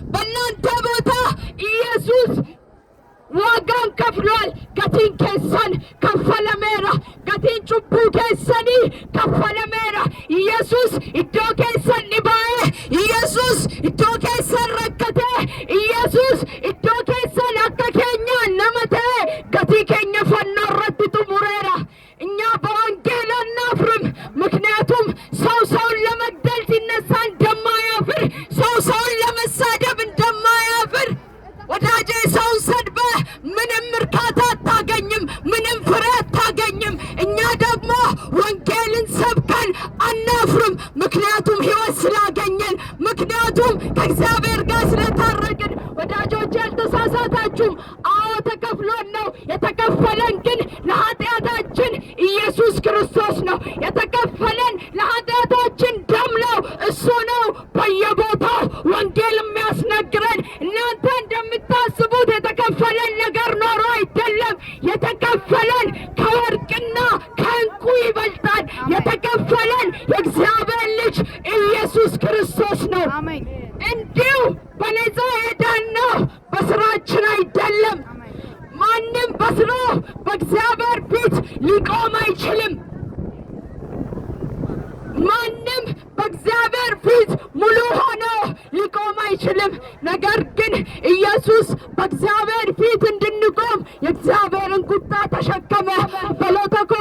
በእናንተ ቦታ ኢየሱስ ዋጋን ከፍሏል። ገቲን ኬሰን ከፈለሜራ ገቲን ጩቡ ኬሰኒ ከፈለሜራ ኢየሱስ ኢዶ ኬሰን ኒባኤ ኢየሱስ ኢዶ ኬሰን ረከቴ ኢየሱስ ኢዶ ኬሰን አከ ኬኛ ነመቴ ገቲ ኬኛ ፈኖ ረቲ ጡሙሬራ እኛ በወንጌል አናፍርም። ምክንያቱም ሰው ሰውን ለመግደል ሲነሳ እንደማያፍር ሰው ሰውን ለመሳደብ እንደማያፍር ወዳጄ ሰው ሰድበ ምንም እርካታ አታገኝም፣ ምንም ፍሬ አታገኝም። እኛ ደግሞ ወንጌልን ሰብከን አናፍርም። ምክንያቱም ሕይወት ስላገኘን፣ ምክንያቱም ከእግዚአብሔር ጋር ስለታረቅን። ወዳጆች አልተሳሳታችሁም። አዎ ተከፍሎን ነው። የተከፈለን ግን ለኃጢአታችን ኢየሱስ ክርስቶስ ነው። የተከፈለን ለኃጢአታችን ደም ነው። እሱ ነው በየቦታው ወንጌል የሚያስነግረን። እናንተ እንደምታስቡት የተከፈለን ነገር ኖሮ አይደለም። የተከፈለን ከወርቅና ከዕንቁ ይበልጣል። የተከፈለን የእግዚአብሔር ልጅ ኢየሱስ ክርስቶስ ነው። እንዲሁ በነፃ የዳነው በስራችን አይደለም። ማንም በስራው በእግዚአብሔር ፊት ሊቆም አይችልም። ማንም በእግዚአብሔር ፊት ሙሉ ሆኖ ሊቆም አይችልም። ነገር ግን ኢየሱስ በእግዚአብሔር ፊት እንድንቆም የእግዚአብሔርን ቁጣ ተሸከመ። በሎተኮ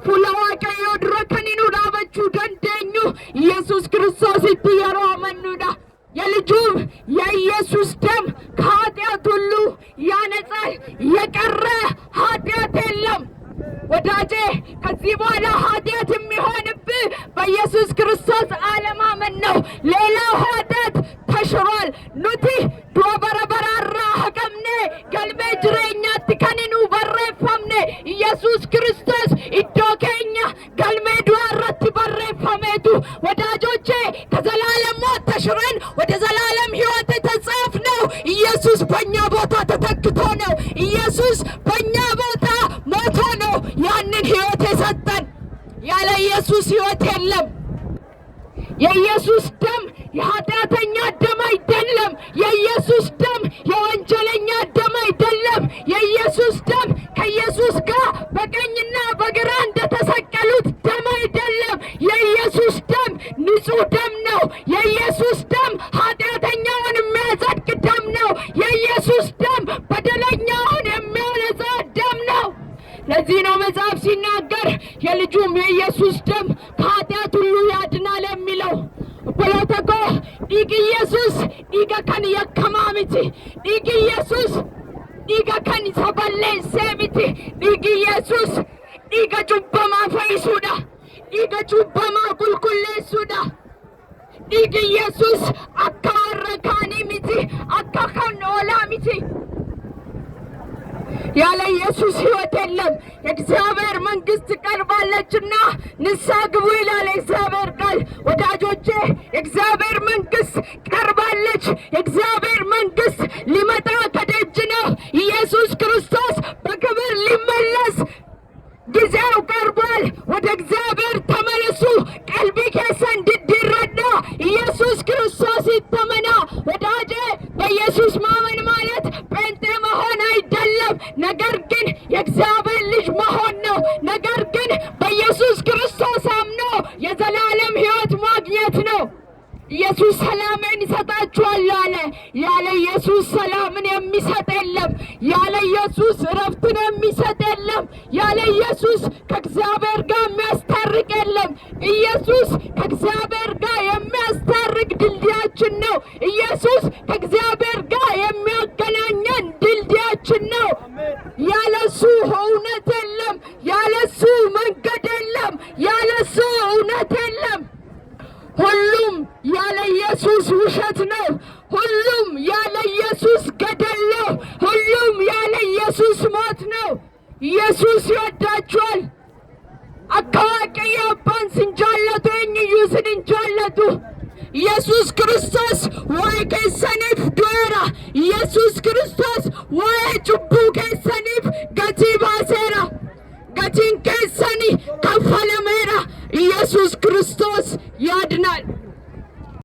ፉላዋቀዮ ድረከኒኑ ዳበቹ ደንደኙ ኢየሱስ ክርስቶስ ይትየሮ መኑዳ የልጁም የኢየሱስ ደም ከኃጢአት ሁሉ ያነጻል። የቀረ ኃጢአት የለም። ወዳጄ ከዚህ በኋላ ኃጢአት የሚሆንብህ በኢየሱስ ክርስቶስ አለማመን ነው። ሌላው ኃጢአት ተሽሯል። ኑቲ ዱአ በረበራራ ሀቀምኔ ገልቤ ጅሬኛት ከኒኑ በሬፈምኔ ኢየሱስ ክርስቶስ ኢዶ ኬኛ ገልሜ ዱአረት በሬፈሜቱ ወዳጆቼ ከዘላለም ሞት ተሽረን ወደ ዘላለም ሕይወት የተጻፍነው ኢየሱስ በእኛ ቦታ ተተክቶ ነው። ኢየሱስ በእኛ ቦታ ሞቶ ነው ያንን ሕይወት የሰጠን። ያለ ኢየሱስ ሕይወት የለም። የኢየሱስ ደም የኃጢአተኛ ደም አይደለም። የኢየሱስ ደም የወንጀለኛ ደም አይደለም። የኢየሱስ ደም ከኢየሱስ ጋር በቀኝና በግራ እንደተሰቀሉት ደም አይደለም። የኢየሱስ ደም ንጹሕ ደም ነው። የኢየሱስ ደም ኃጢአተኛውን የሚያጸድቅ ደም ነው። የኢየሱስ ደም በደለኛውን የሚያነጻ ደም ነው። ለዚህ ነው መጽሐፍ ሲናገር የልጁም የኢየሱስ ደም ከኃጢአት ሁሉ ያድናል የሚለው። በሎተኮ ዲግ ኢየሱስ ዲገ ከን የከማ ሚቲ ዲግ ኢየሱስ ዲገ ከን ሰበሌሴ ሚቲ ዲግ ኢየሱስ ዲገ ጩበማ ፈይሱዳ ዲገ ጩበማ ቁልቁሌሱዳ ዲግ ኢየሱስ አካ ወረካኒ ሚቲ አካ ከን ኦላ ሚቲ ያለ ኢየሱስ ሕይወት የለም። የእግዚአብሔር መንግሥት ቀርባለችና ንስሐ ግቡ ይላል የእግዚአብሔር ቃል። ወዳጆቼ የእግዚአብሔር መንግሥት ቀርባለች። የእግዚአብሔር መንግሥት ሊመጣ ከደጅ ነው። ኢየሱስ ክርስቶስ በክብር ሊመለስ ጊዜው ቀርቧል። ወደ እግዚአብሔር ተመለሱ። ቀልቢ ኬሰ እንድትረዳ ኢየሱስ ክርስቶስ ይተመና። ወዳጄ በኢየሱስ ማመን ማለት ጴንጤ መሆን አይደለም፣ ነገር ግን የእግዚአብሔር ልጅ መሆን ነው። ነገር ግን በኢየሱስ ክርስቶስ አምኖ የዘላለም ሕይወት ማግኘት ነው። ኢየሱስ ሰላምን ይሰጣችኋል አለ። ያለ ኢየሱስ ሰላምን የሚሰጥ የለም። ያለ ኢየሱስ እረፍትን የሚሰጥ የለም። ያለ ኢየሱስ ከእግዚአብሔር ጋር የሚያስታርቅ የለም። ኢየሱስ ከእግዚአብሔር ጋር የሚያስታርቅ ድልድያችን ነው። ኢየሱስ ከእግዚአብሔር ጋር የሚያገናኘን ድልድያችን ነው። ያለሱ እውነት የለም። ያለሱ መንገድ የለም። ያለሱ እውነት የለም። ሁሉም ያለ ኢየሱስ ውሸት ነው። ሁሉም ያለ ኢየሱስ ገደል ነው። ሁሉም ያለ ኢየሱስ ሞት ነው። ኢየሱስ ይወዳችኋል። አካዋቀየ አባን ስንጃለቱ የኝዩ ስንንጃለቱ ኢየሱስ ክርስቶስ ወይ ከሰኒፍ ዱራ ኢየሱስ ክርስቶስ ወይ ጩቡ ከሰኒፍ ገቲ ባሴራ ገቲን ከሰኒ ከፈለሜራ ኢየሱስ ክርስቶስ ያድናል።